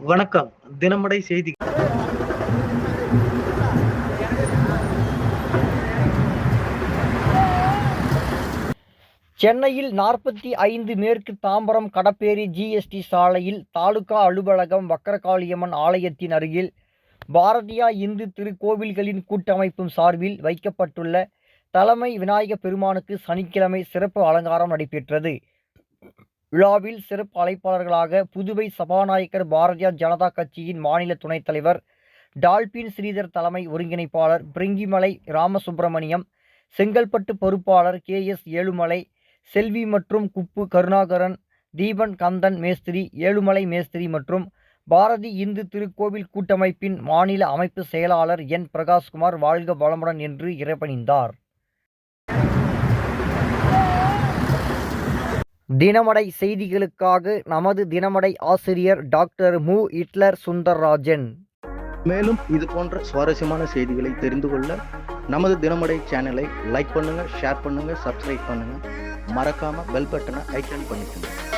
வணக்கம். தினமடை செய்தி. சென்னையில் 45 மேற்கு தாம்பரம் கடப்பேரி ஜிஎஸ்டி சாலையில் தாலுகா அலுவலகம் வக்கரகாளியம்மன் ஆலயத்தின் அருகில் பாரதியா இந்து திருக்கோவில்களின் கூட்டமைப்பும் சார்பில் வைக்கப்பட்டுள்ள தலைமை விநாயக பெருமானுக்கு சனிக்கிழமை சிறப்பு அலங்காரம் நடைபெற்றது. விழாவில் சிறப்பு அழைப்பாளர்களாக புதுவை சபாநாயகர் பாரதிய ஜனதா கட்சியின் மாநில துணைத் தலைவர் டால்பின் ஸ்ரீதர், தலைமை ஒருங்கிணைப்பாளர் பிரிங்கிமலை ராமசுப்பிரமணியம், செங்கல்பட்டு பொறுப்பாளர் KS ஏழுமலை, செல்வி மற்றும் குப்பு கருணாகரன், தீபன் கந்தன் மேஸ்திரி, ஏழுமலை மேஸ்திரி மற்றும் பாரதி இந்து திருக்கோவில் கூட்டமைப்பின் மாநில அமைப்பு செயலாளர் N பிரகாஷ்குமார் வாழ்க வளமுடன் என்று இறைபணிந்தார். தினமடை செய்திகளுக்காக நமது தினமடை ஆசிரியர் டாக்டர் மு. ஹிட்லர் சுந்தர்ராஜன். மேலும் இது போன்ற சுவாரஸ்யமான செய்திகளை தெரிந்து கொள்ள நமது தினமடை சேனலை லைக் பண்ணுங்க, ஷேர் பண்ணுங்க, சப்ஸ்கிரைப் பண்ணுங்க. மறக்காம பெல் பட்டனை ஐகான் பண்ணிக்கோங்க.